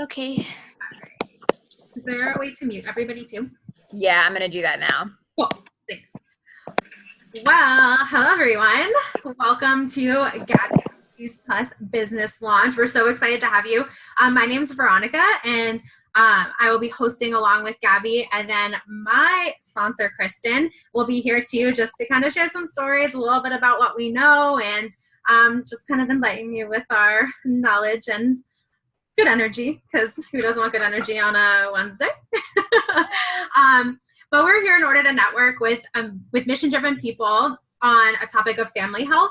Okay. Is there a way to mute everybody too? Yeah, I'm gonna do that now. Cool. Thanks. Well, hello everyone. Welcome to Gabys Plus Business Launch. We're so excited to have you. My name is Veronica, and I will be hosting along with Gabby, and then my sponsor, Kristen, will be here too, just to kind of share some stories, a little bit about what we know, and just kind of enlighten you with our knowledge and good energy, because who doesn't want good energy on a Wednesday? But we're here in order to network with mission-driven people on a topic of family health.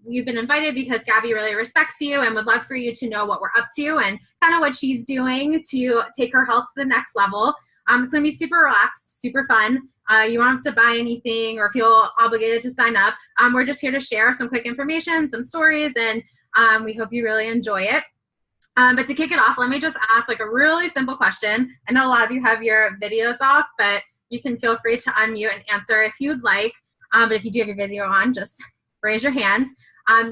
We've been invited because Gabby really respects you and would love for you to know what we're up to and kind of what she's doing to take her health to the next level. It's going to be super relaxed, super fun. You won't have to buy anything or feel obligated to sign up. We're just here to share some quick information, some stories, and we hope you really enjoy it. But to kick it off, let me just ask like a really simple question. I know a lot of you have your videos off, but you can feel free to unmute and answer if you'd like. But if you do have your video on, just raise your hand.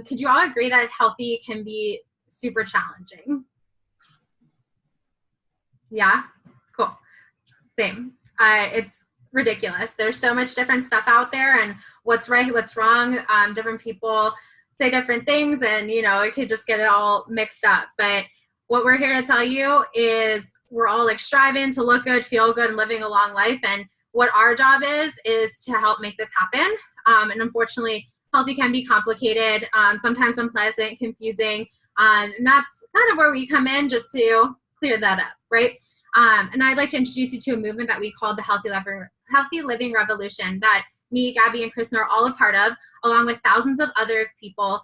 Could you all agree that healthy can be super challenging? Yeah? Cool. Same. It's ridiculous. There's so much different stuff out there, and what's right, what's wrong. Different people say different things, and it could just get it all mixed up. But what we're here to tell you is we're all like striving to look good, feel good, and living a long life. And what our job is to help make this happen. And unfortunately, healthy can be complicated, sometimes unpleasant, confusing. And that's kind of where we come in, just to clear that up, right? And I'd like to introduce you to a movement that we call the Healthy Living Revolution that me, Gabby, and Kristen are all a part of, along with thousands of other people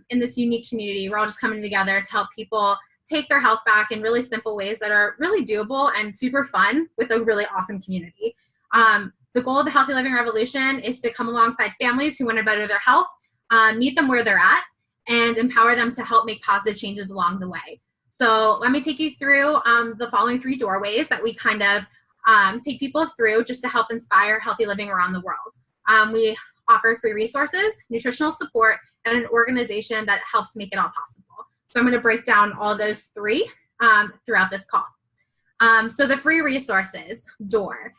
in this unique community. We're all just coming together to help people take their health back in really simple ways that are really doable and super fun with a really awesome community. The goal of the Healthy Living Revolution is to come alongside families who want to better their health, meet them where they're at, and empower them to help make positive changes along the way. So let me take you through the following 3 doorways that we kind of take people through just to help inspire healthy living around the world. We offer free resources, nutritional support, and an organization that helps make it all possible. So I'm going to break down all those 3 throughout this call. So the free resources door.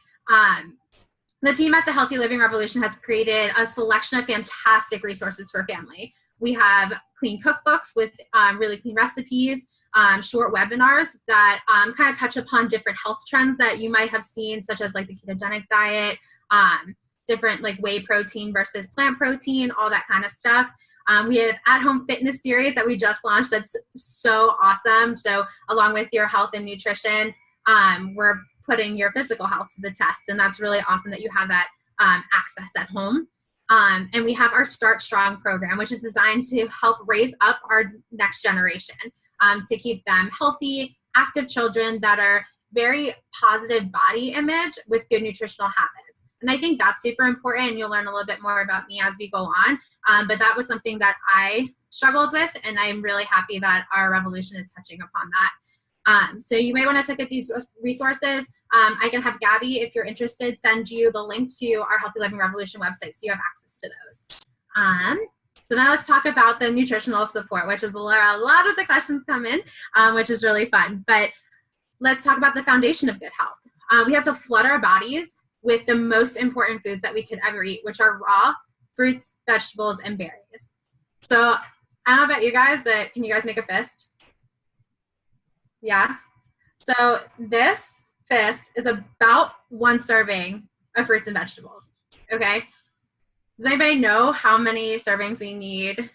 The team at the Healthy Living Revolution has created a selection of fantastic resources for family. We have clean cookbooks with really clean recipes, short webinars that kind of touch upon different health trends that you might have seen, such as like the ketogenic diet, different like whey protein versus plant protein, all that kind of stuff. We have at-home fitness series that we just launched that's so awesome. So along with your health and nutrition, we're putting your physical health to the test, and that's really awesome that you have that access at home. And we have our Start Strong program, which is designed to help raise up our next generation, to keep them healthy, active children that are very positive body image with good nutritional habits. And I think that's super important, and you'll learn a little bit more about me as we go on. But that was something that I struggled with, and I'm really happy that our revolution is touching upon that. So you may want to check out these resources. I can have Gabby, if you're interested, send you the link to our Healthy Living Revolution website so you have access to those. So now let's talk about the nutritional support, which is where a lot of the questions come in, which is really fun. But let's talk about the foundation of good health. We have to flood our bodies with the most important foods that we could ever eat, which are raw fruits, vegetables, and berries. So I don't know about you guys, but can you guys make a fist? Yeah. So this fist is about 1 serving of fruits and vegetables. Okay. Does anybody know how many servings we need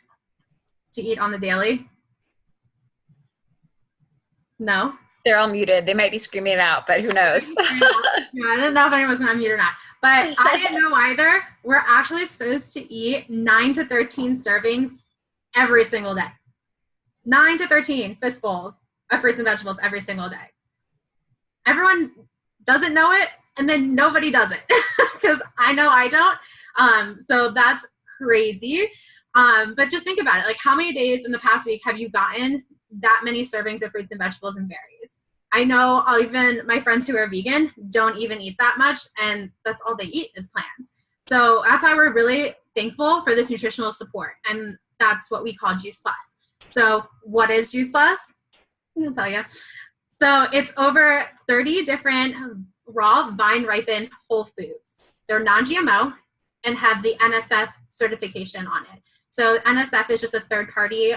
to eat on the daily? No? They're all muted. They might be screaming it out, but who knows? I don't know if anyone's going to unmute or not. But I didn't know either. We're actually supposed to eat 9 to 13 servings every single day. 9 to 13 fistfuls of fruits and vegetables every single day. Everyone doesn't know it, and then nobody does it, because I know I don't. So that's crazy. But just think about it. Like, how many days in the past week have you gotten that many servings of fruits and vegetables and berries? I know even my friends who are vegan don't even eat that much, and that's all they eat is plants. So that's why we're really thankful for this nutritional support, and that's what we call Juice Plus. So what is Juice Plus? I'm gonna tell you. So it's over 30 different raw vine ripened whole foods. They're non-GMO and have the NSF certification on it. So NSF is just a third party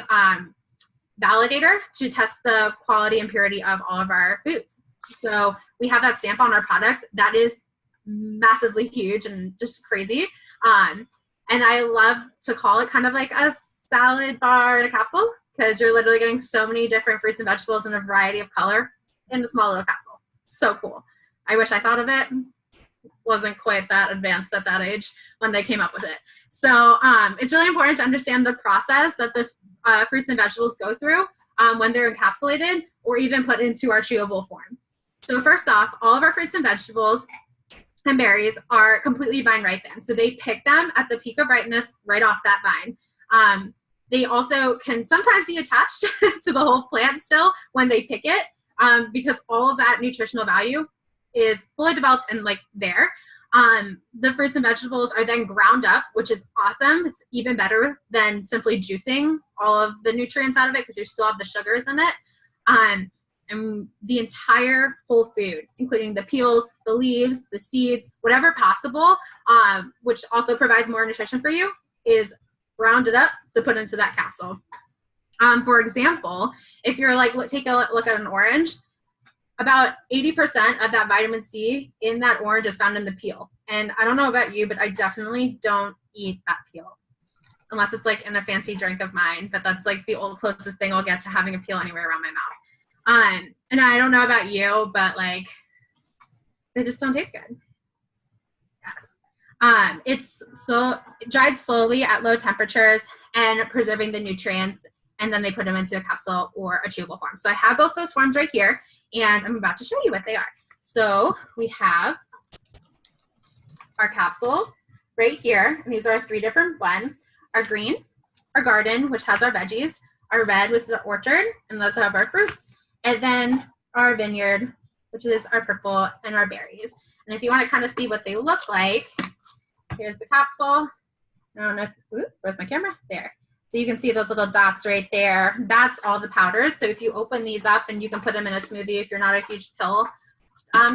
validator to test the quality and purity of all of our foods. So we have that stamp on our products. That is massively huge and just crazy. And I love to call it kind of like a salad bar in a capsule, because you're literally getting so many different fruits and vegetables in a variety of color in a small little capsule. So cool. I wish I thought of it. Wasn't quite that advanced at that age when they came up with it. So it's really important to understand the process that the fruits and vegetables go through when they're encapsulated or even put into our chewable form. So first off, all of our fruits and vegetables and berries are completely vine ripened. So they pick them at the peak of ripeness right off that vine. They also can sometimes be attached to the whole plant still when they pick it, because all of that nutritional value is fully developed and like there. The fruits and vegetables are then ground up, which is awesome. It's even better than simply juicing all of the nutrients out of it, because you still have the sugars in it. And the entire whole food, including the peels, the leaves, the seeds, whatever possible, which also provides more nutrition for you, is rounded up to put into that capsule. For example, if you're like, take a look at an orange, about 80% of that vitamin C in that orange is found in the peel. And I don't know about you, but I definitely don't eat that peel unless it's like in a fancy drink of mine, but that's like the closest thing I'll get to having a peel anywhere around my mouth. And I don't know about you, but like, they just don't taste good. Yes. It's so dried slowly at low temperatures and preserving the nutrients, and then they put them into a capsule or a chewable form. So I have both those forms right here, and I'm about to show you what they are. So we have our capsules right here, and these are 3 different blends. Our green, our garden, which has our veggies, our red, which is the orchard, and those have our fruits, and then our vineyard, which is our purple, and our berries. And if you want to kind of see what they look like, here's the capsule. I don't know if, where's my camera? There. So you can see those little dots right there. That's all the powders. So if you open these up, and you can put them in a smoothie if you're not a huge pill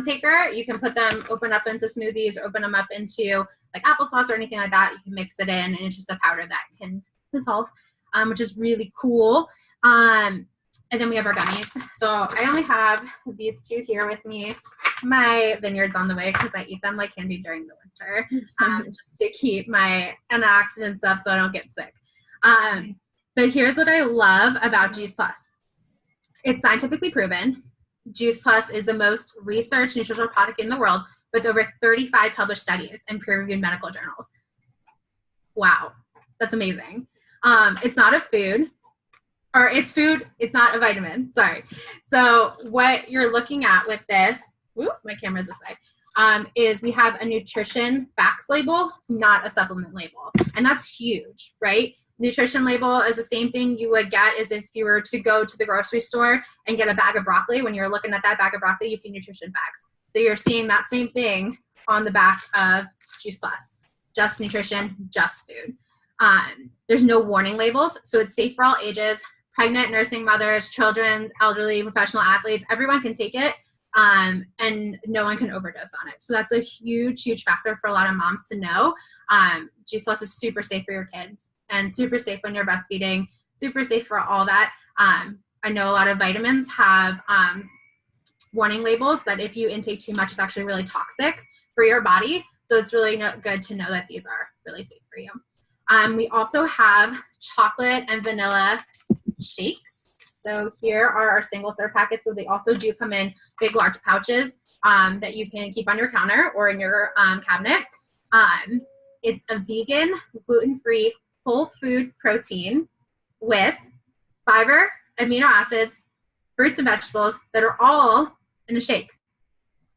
taker, you can put them, open up into smoothies, open them up into like applesauce or anything like that. You can mix it in, and it's just a powder that can dissolve, which is really cool. And then we have our gummies. So I only have these 2 here with me. My vineyard's on the way because I eat them like candy during the winter, just to keep my antioxidants up so I don't get sick. But here's what I love about Juice Plus. It's scientifically proven. Juice Plus is the most researched nutritional product in the world, with over 35 published studies in peer-reviewed medical journals. Wow, that's amazing. It's not a food. Or it's food, it's not a vitamin, sorry. So what you're looking at with this, my camera's this side, is we have a nutrition facts label, not a supplement label. And that's huge, right? Nutrition label is the same thing you would get as if you were to go to the grocery store and get a bag of broccoli. When you're looking at that bag of broccoli, you see nutrition facts. So you're seeing that same thing on the back of Juice Plus, just nutrition, just food. There's no warning labels, so it's safe for all ages. Pregnant, nursing mothers, children, elderly, professional athletes, everyone can take it, and no one can overdose on it. So that's a huge, huge factor for a lot of moms to know. Juice Plus is super safe for your kids and super safe when you're breastfeeding, super safe for all that. I know a lot of vitamins have warning labels that if you intake too much, it's actually really toxic for your body. So it's really good to know that these are really safe for you. We also have chocolate and vanilla shakes. So here are our single serve packets, but they also do come in big, large pouches that you can keep on your counter or in your cabinet. It's a vegan, gluten-free, whole food protein with fiber, amino acids, fruits and vegetables that are all in a shake,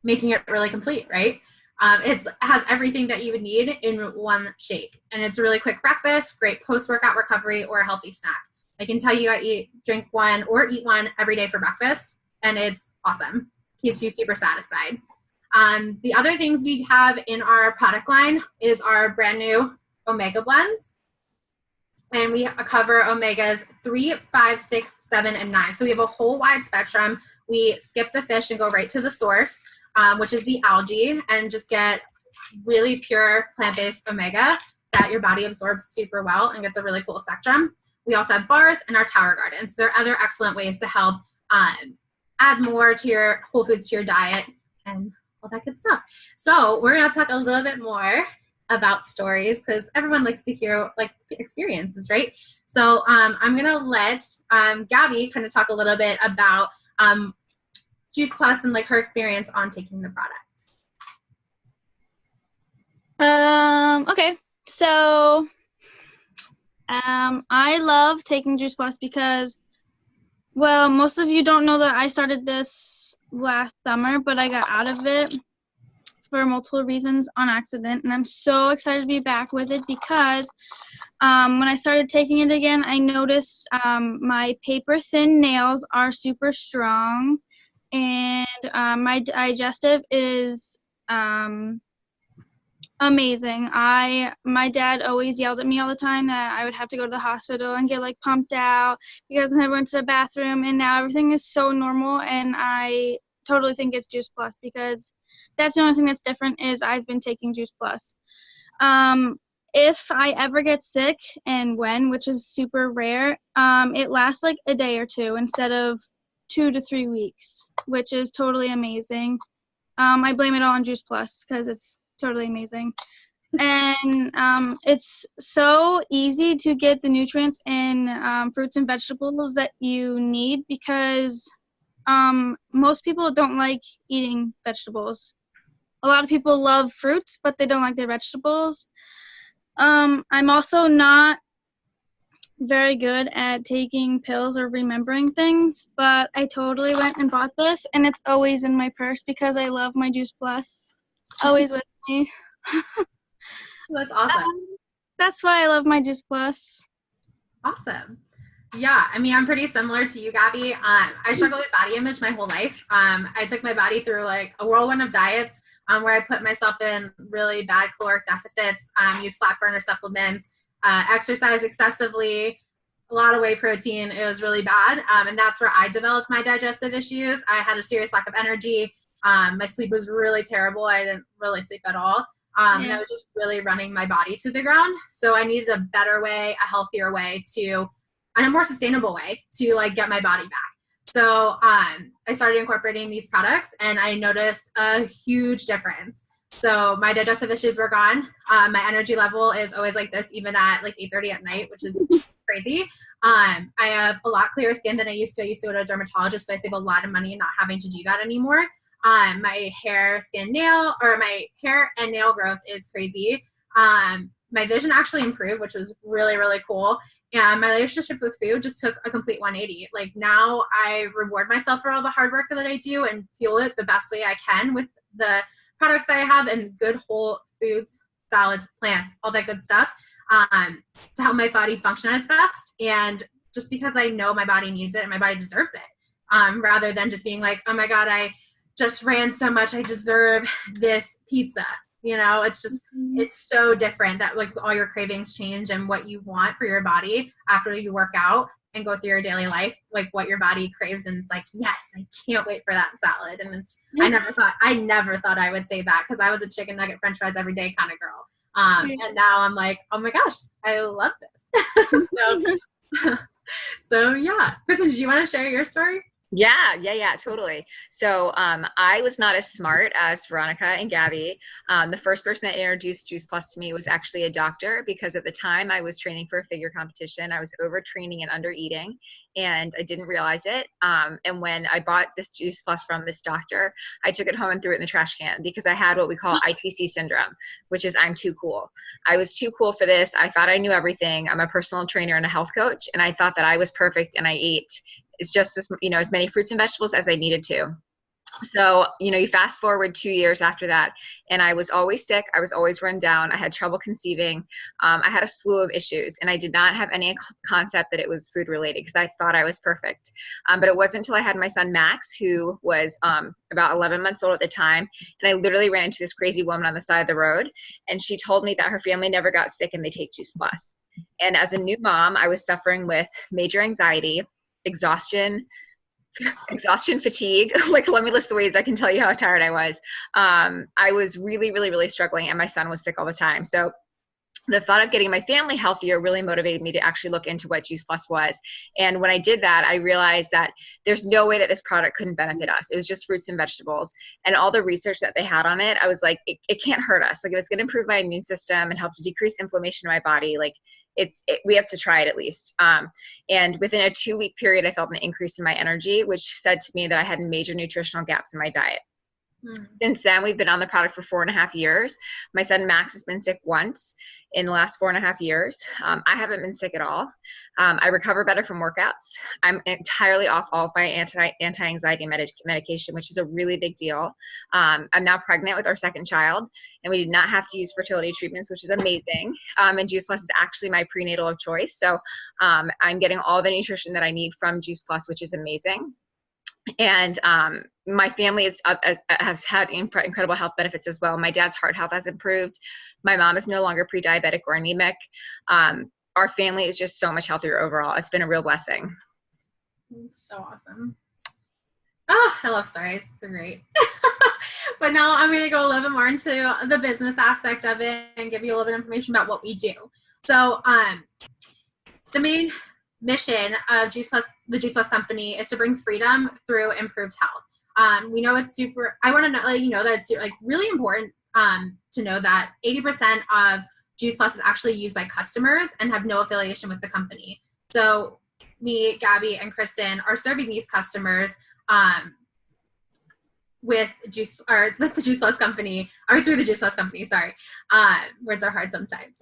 making it really complete, right? It has everything that you would need in one shake. And it's a really quick breakfast, great post-workout recovery, or a healthy snack. I can tell you I drink one or eat one every day for breakfast, and it's awesome. Keeps you super satisfied. The other things we have in our product line is our brand new Omega blends. and we cover omegas 3, 5, 6, 7, and 9. So we have a whole wide spectrum. We skip the fish and go right to the source, which is the algae, and just get really pure plant-based omega that your body absorbs super well and gets a really cool spectrum. We also have bars in our tower gardens. There are other excellent ways to help add more to your whole foods to your diet and all that good stuff. So we're going to talk a little bit more about stories because everyone likes to hear like experiences, right? So I'm going to let Gabby kind of talk a little bit about Juice Plus and like her experience on taking the product. Okay. So I love taking Juice Plus because, well, most of you don't know that I started this last summer, but I got out of it for multiple reasons on accident, and I'm so excited to be back with it because when I started taking it again, I noticed my paper-thin nails are super strong, and my digestive is amazing. My dad always yelled at me all the time that I would have to go to the hospital and get like pumped out because I never went to the bathroom, and now everything is so normal, and I totally think it's Juice Plus because that's the only thing that's different is I've been taking Juice Plus. If I ever get sick, and when, which is super rare, it lasts like a day or two instead of 2 to 3 weeks, which is totally amazing. I blame it all on Juice Plus because it's totally amazing. And it's so easy to get the nutrients in fruits and vegetables that you need because most people don't like eating vegetables. A lot of people love fruits, but they don't like their vegetables. I'm also not very good at taking pills or remembering things, but I totally went and bought this, and it's always in my purse because I love my Juice Plus. It's always with me. That's awesome. That's why I love my Juice Plus. Awesome. Yeah, I mean, I'm pretty similar to you, Gabby. I struggled with body image my whole life. I took my body through like a whirlwind of diets where I put myself in really bad caloric deficits, used fat burner supplements, exercise excessively, a lot of whey protein. It was really bad. And that's where I developed my digestive issues. I had a serious lack of energy. My sleep was really terrible. I didn't really sleep at all. And I was just really running my body to the ground. So I needed a better way, a healthier way and a more sustainable way to like get my body back. So I started incorporating these products and I noticed a huge difference. So my digestive issues were gone. My energy level is always like this, even at like 8:30 at night, which is crazy. I have a lot clearer skin than I used to. I used to go to a dermatologist, so I save a lot of money not having to do that anymore. My hair and nail growth is crazy. My vision actually improved, which was really, really cool. And my relationship with food just took a complete 180. Like now I reward myself for all the hard work that I do and fuel it the best way I can with the products that I have and good whole foods, salads, plants, all that good stuff to help my body function at its best. And just because I know my body needs it and my body deserves it, rather than just being like, oh my God, I just ran so much, I deserve this pizza. You know, it's just, it's so different that like all your cravings change and what you want for your body after you work out and go through your daily life, like what your body craves. And it's like, yes, I can't wait for that salad. And I never thought I would say that because I was a chicken nugget French fries every day kind of girl. And now I'm like, oh my gosh, I love this. So yeah. Kristen, did you want to share your story? Yeah, totally. So I was not as smart as Veronica and Gabby. The first person that introduced Juice Plus to me was actually a doctor because at the time I was training for a figure competition. I was overtraining and under eating and I didn't realize it. And when I bought this Juice Plus from this doctor, I took it home and threw it in the trash can because I had what we call ITC syndrome, which is I'm too cool. I was too cool for this. I thought I knew everything. I'm a personal trainer and a health coach, and I thought that I was perfect and I ate just as many fruits and vegetables as I needed to. So, you fast forward 2 years after that, and I was always sick. I was always run down. I had trouble conceiving. I had a slew of issues, and I did not have any concept that it was food related because I thought I was perfect. But it wasn't until I had my son Max, who was about 11 months old at the time, and I literally ran into this crazy woman on the side of the road, and she told me that her family never got sick and they take Juice Plus. And as a new mom, I was suffering with major anxiety, exhaustion, fatigue. Like, let me list the ways I can tell you how tired I was. I was really, really, really struggling, and my son was sick all the time. So the thought of getting my family healthier really motivated me to actually look into what Juice Plus was. And when I did that, I realized that there's no way that this product couldn't benefit us. It was just fruits and vegetables. And all the research that they had on it, I was like, it can't hurt us. Like, if it's going to improve my immune system and help to decrease inflammation in my body, like, we have to try it at least. And within a 2-week period, I felt an increase in my energy, which said to me that I had major nutritional gaps in my diet. Since then, we've been on the product for 4.5 years. My son Max has been sick once in the last 4.5 years. I haven't been sick at all. I recover better from workouts. I'm entirely off all of my anti-anxiety medication, which is a really big deal. I'm now pregnant with our second child, and we did not have to use fertility treatments, which is amazing. And Juice Plus is actually my prenatal of choice. So I'm getting all the nutrition that I need from Juice Plus, which is amazing. And my family has had incredible health benefits as well. My dad's heart health has improved. My mom is no longer pre-diabetic or anemic. Our family is just so much healthier overall. It's been a real blessing. So awesome. Oh, I love stories. They're great. But now I'm going to go a little bit more into the business aspect of it and give you a little bit of information about what we do. So the main mission of the Juice Plus company is to bring freedom through improved health. We know it's I want to let you know that it's like really important to know that 80% of Juice Plus is actually used by customers and have no affiliation with the company. So me, Gabby, and Kristen are serving these customers with the Juice Plus company, or through the Juice Plus company, sorry. Words are hard sometimes.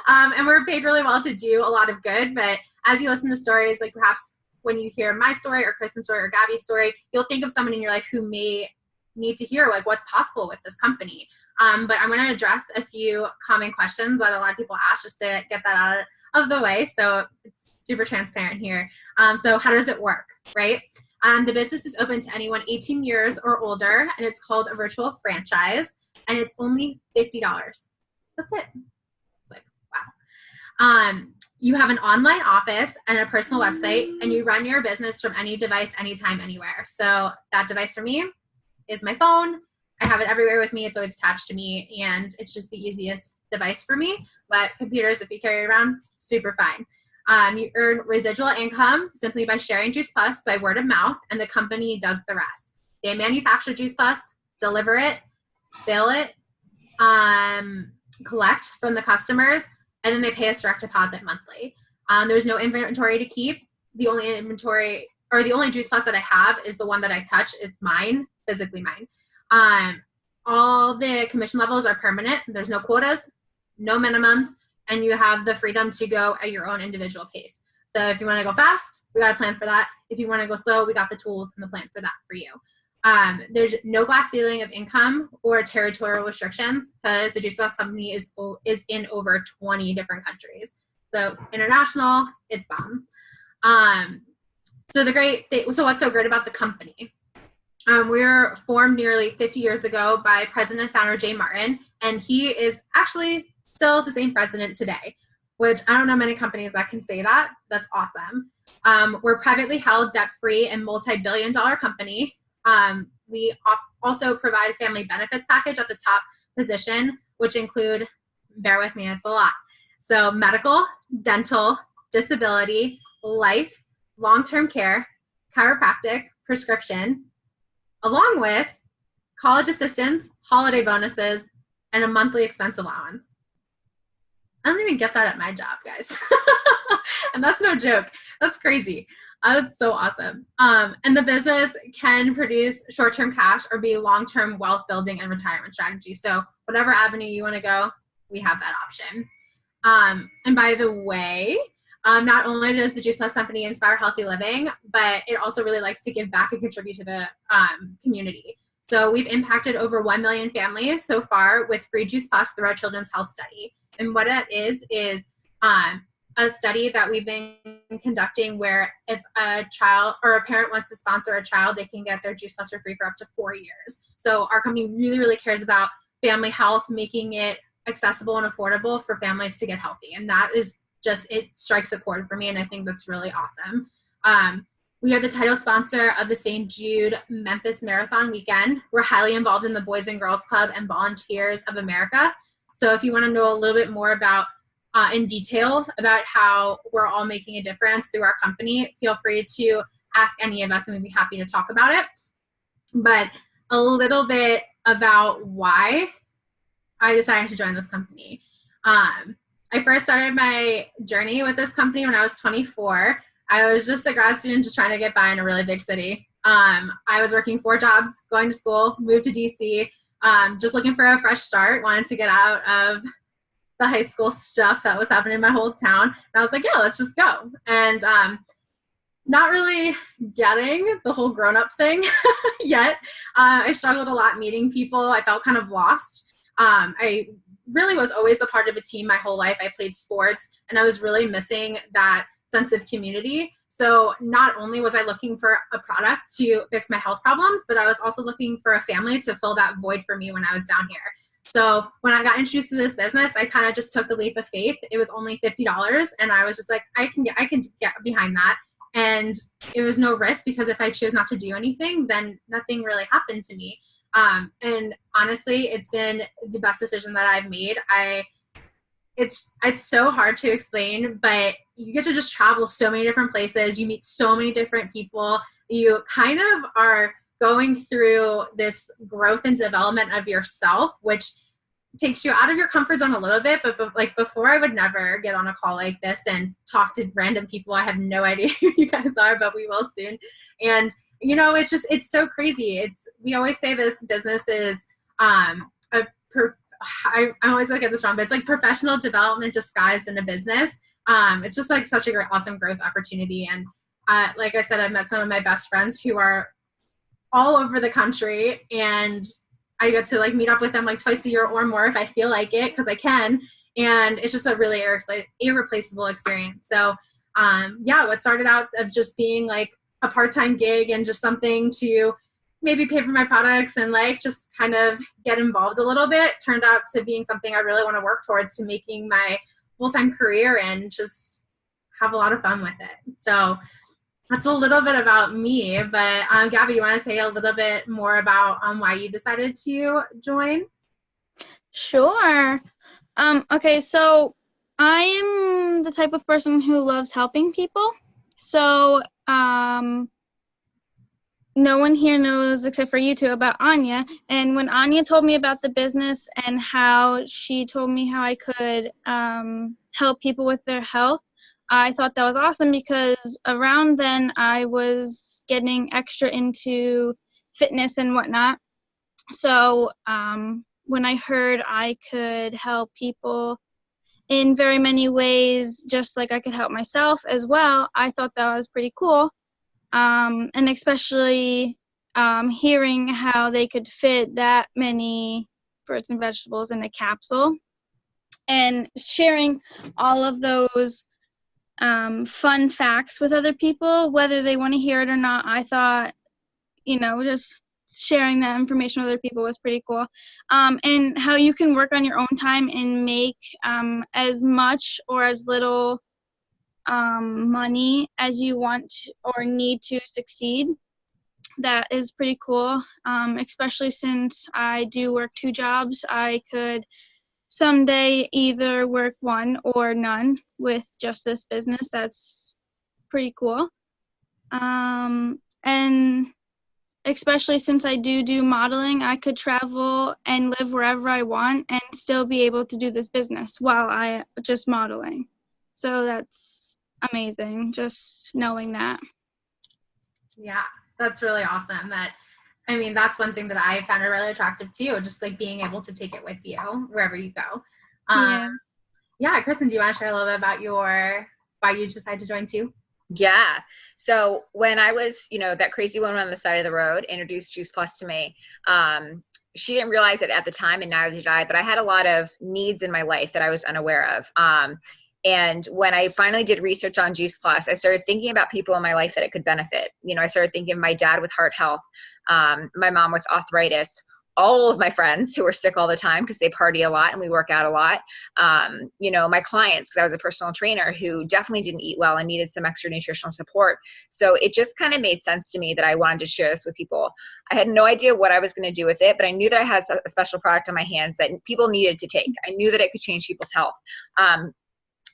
And we're paid really well to do a lot of good, but as you listen to stories, like perhaps when you hear my story or Kristen's story or Gabby's story, you'll think of someone in your life who may need to hear like what's possible with this company. But I'm going to address a few common questions that a lot of people ask just to get that out of the way. So it's super transparent here. So how does it work, right? The business is open to anyone 18 years or older, and it's called a virtual franchise, and it's only $50. That's it. It's like, wow. You have an online office and a personal website, and you run your business from any device, anytime, anywhere. So that device for me is my phone. I have it everywhere with me. It's always attached to me, and it's just the easiest device for me. But computers, if you carry it around, super fine. You earn residual income simply by sharing Juice Plus by word of mouth, and the company does the rest. They manufacture Juice Plus, deliver it, bill it, collect from the customers, and then they pay us direct deposit monthly. There's no inventory to keep. The only inventory, or the only Juice Plus that I have is the one that I touch. It's mine, physically mine. All the commission levels are permanent. There's no quotas, no minimums, and you have the freedom to go at your own individual pace. So if you want to go fast, we got a plan for that. If you want to go slow, we got the tools and the plan for that for you. There's no glass ceiling of income or territorial restrictions because the Juice Plus company is in over 20 different countries. So international, it's bomb. So what's so great about the company? We were formed nearly 50 years ago by President and founder Jay Martin, and he is actually still the same president today, which I don't know many companies that can say that. That's awesome. We're privately held, debt-free, and multi-billion-dollar company. We also provide a family benefits package at the top position, which include, bear with me, it's a lot. So medical, dental, disability, life, long-term care, chiropractic, prescription, along with college assistance, holiday bonuses, and a monthly expense allowance. I don't even get that at my job, guys. And that's no joke. That's crazy. That's so awesome. And the business can produce short-term cash or be long-term wealth building and retirement strategy. So whatever avenue you want to go, we have that option. And by the way, not only does the Juice Plus company inspire healthy living, but it also really likes to give back and contribute to the community. So we've impacted over 1 million families so far with free Juice Plus through our Children's Health Study. And what it is a study that we've been conducting where if a child or a parent wants to sponsor a child, they can get their Juice Plus for free for up to 4 years. So our company really, really cares about family health, making it accessible and affordable for families to get healthy. And that is just, it strikes a chord for me. And I think that's really awesome. We are the title sponsor of the St. Jude Memphis Marathon Weekend. We're highly involved in the Boys and Girls Club and Volunteers of America. So if you want to know a little bit more about in detail about how we're all making a difference through our company, feel free to ask any of us and we'd be happy to talk about it. But a little bit about why I decided to join this company. I first started my journey with this company when I was 24. I was just a grad student just trying to get by in a really big city. I was working 4 jobs, going to school, moved to DC, just looking for a fresh start, wanted to get out of the high school stuff that was happening in my whole town. And I was like, yeah, let's just go. And not really getting the whole grown-up thing yet. I struggled a lot meeting people. I felt kind of lost. I really was always a part of a team my whole life. I played sports, and I was really missing that sense of community. So not only was I looking for a product to fix my health problems, but I was also looking for a family to fill that void for me when I was down here. So when I got introduced to this business, I kind of just took the leap of faith. It was only $50, and I was just like, I can get behind that. And it was no risk, because if I chose not to do anything, then nothing really happened to me. And honestly, it's been the best decision that I've made. It's so hard to explain, but you get to just travel so many different places. You meet so many different people. You kind of are going through this growth and development of yourself, which takes you out of your comfort zone a little bit. But like before, I would never get on a call like this and talk to random people. I have no idea who you guys are, but we will soon. And you know, it's so crazy. We always say this business is I always look at this wrong, but it's like professional development disguised in a business. It's just like such a great, awesome growth opportunity. And like I said, I've met some of my best friends who are all over the country, and I get to like meet up with them like twice a year or more if I feel like it, because I can. And it's just a really irreplaceable experience. So yeah, what started out of just being like a part-time gig and just something to maybe pay for my products and like just kind of get involved a little bit turned out to being something I really want to work towards, to making my full-time career and just have a lot of fun with it. So that's a little bit about me. But Gabby, you want to say a little bit more about why you decided to join? Sure. Okay, so I am the type of person who loves helping people. So no one here knows, except for you two, about Anya. And when Anya told me about the business and how she told me how I could help people with their health, I thought that was awesome, because around then I was getting extra into fitness and whatnot. So when I heard I could help people in very many ways, just like I could help myself as well, I thought that was pretty cool. And especially hearing how they could fit that many fruits and vegetables in a capsule, and sharing all of those fun facts with other people, whether they want to hear it or not. I thought, just sharing that information with other people was pretty cool. And how you can work on your own time and make as much or as little money as you want or need to succeed. That is pretty cool, especially since I do work 2 jobs. I could someday either work 1 or none with just this business. That's pretty cool. And especially since I do modeling, I could travel and live wherever I want and still be able to do this business while I just modeling. So that's amazing, just knowing that. Yeah, that's really awesome. That's one thing that I found really attractive too, just like being able to take it with you wherever you go. Yeah, Kristen, do you want to share a little bit about why you decided to join too? Yeah. So when I was, that crazy woman on the side of the road introduced Juice Plus to me, she didn't realize it at the time, and neither did I, but I had a lot of needs in my life that I was unaware of. And when I finally did research on Juice Plus, I started thinking about people in my life that it could benefit. I started thinking of my dad with heart health, my mom with arthritis, all of my friends who are sick all the time because they party a lot and we work out a lot. You know, my clients, because I was a personal trainer who definitely didn't eat well and needed some extra nutritional support. So it just kind of made sense to me that I wanted to share this with people. I had no idea what I was going to do with it, but I knew that I had a special product on my hands that people needed to take. I knew that it could change people's health.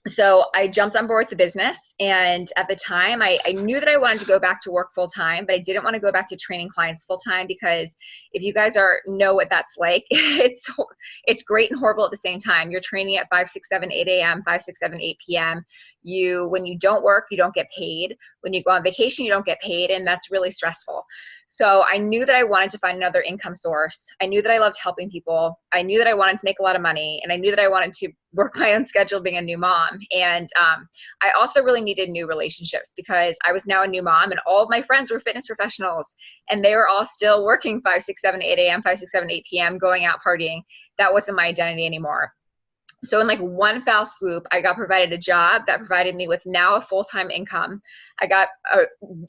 So I jumped on board with the business. And at the time, I knew that I wanted to go back to work full time, but I didn't want to go back to training clients full time, because if you guys know what that's like, it's great and horrible at the same time. You're training at 5, 6, 7, 8 a.m., 5, 6, 7, 8 p.m. When you don't work, you don't get paid. When you go on vacation, you don't get paid. And that's really stressful. So I knew that I wanted to find another income source. I knew that I loved helping people. I knew that I wanted to make a lot of money. And I knew that I wanted to work my own schedule being a new mom. And I also really needed new relationships, because I was now a new mom and all of my friends were fitness professionals and they were all still working 5, 6, 7, 8 a.m., 5, 6, 7, 8 p.m., going out partying. That wasn't my identity anymore. So in like one foul swoop, I got provided a job that provided me with now a full-time income. I got a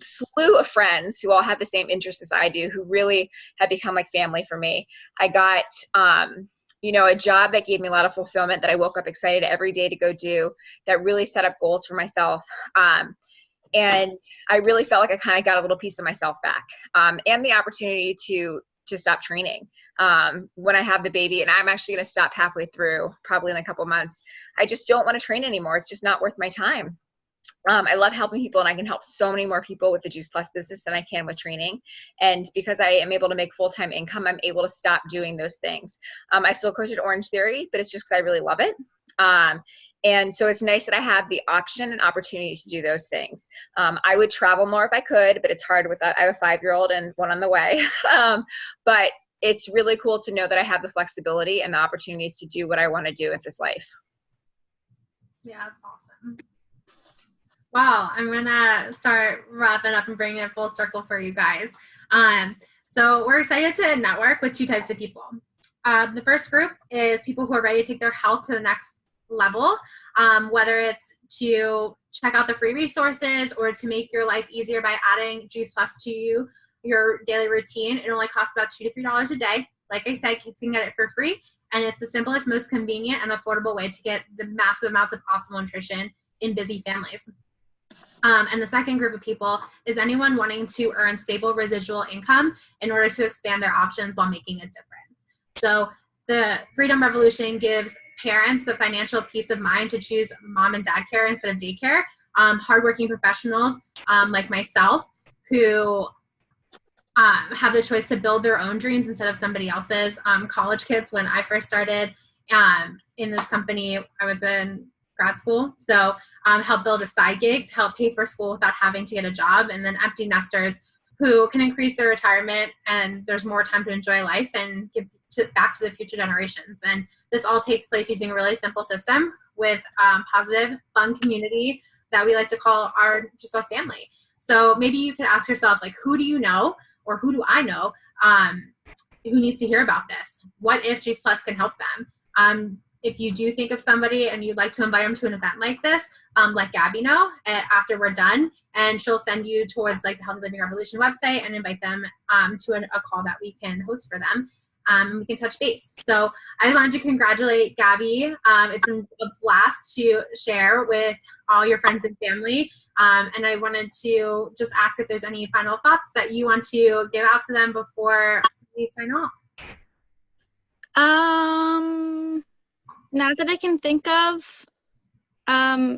slew of friends who all had the same interests as I do, who really have become like family for me. I got, a job that gave me a lot of fulfillment, that I woke up excited every day to go do, that really set up goals for myself. And I really felt like I kind of got a little piece of myself back, and the opportunity to stop training. When I have the baby, and I'm actually going to stop halfway through, probably in a couple months, I just don't want to train anymore. It's just not worth my time. I love helping people, and I can help so many more people with the Juice Plus business than I can with training. And because I am able to make full-time income, I'm able to stop doing those things. I still coach at Orange Theory, but it's just because I really love it. And so it's nice that I have the option and opportunity to do those things. I would travel more if I could, but it's hard with that. I have a 5-year-old and one on the way. But it's really cool to know that I have the flexibility and the opportunities to do what I want to do with this life. Yeah, that's awesome. Wow, I'm going to start wrapping up and bringing it full circle for you guys. So we're excited to network with 2 types of people. The first group is people who are ready to take their health to the next level, whether it's to check out the free resources or to make your life easier by adding Juice Plus to your daily routine. It only costs about $2 to $3 a day. Like I said, kids can get it for free, and it's the simplest, most convenient, and affordable way to get the massive amounts of optimal nutrition in busy families. And the second group of people is anyone wanting to earn stable residual income in order to expand their options while making a difference. So the Freedom Revolution gives parents the financial peace of mind to choose mom and dad care instead of daycare. Hardworking professionals like myself who have the choice to build their own dreams instead of somebody else's. College kids, when I first started in this company, I was in grad school. So help build a side gig to help pay for school without having to get a job. And then empty nesters who can increase their retirement and there's more time to enjoy life and give back to the future generations. And this all takes place using a really simple system with positive, fun community that we like to call our Juice Plus family. So maybe you could ask yourself, like, who do you know or who do I know who needs to hear about this? What if Juice Plus can help them? If you do think of somebody and you'd like to invite them to an event like this, let Gabby know after we're done, and she'll send you towards like the Healthy Living Revolution website and invite them to a call that we can host for them. We can touch base. So I just wanted to congratulate Gabby. It's been a blast to share with all your friends and family. And I wanted to just ask if there's any final thoughts that you want to give out to them before we sign off. Not that I can think of.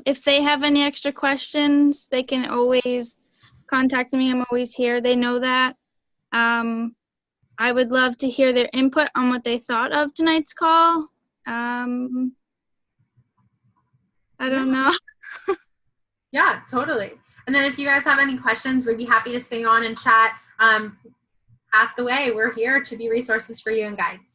If they have any extra questions, they can always contact me. I'm always here. They know that. I would love to hear their input on what they thought of tonight's call. I don't know. Yeah, totally. And then if you guys have any questions, we'd be happy to stay on and chat. Ask away. We're here to be resources for you and guides.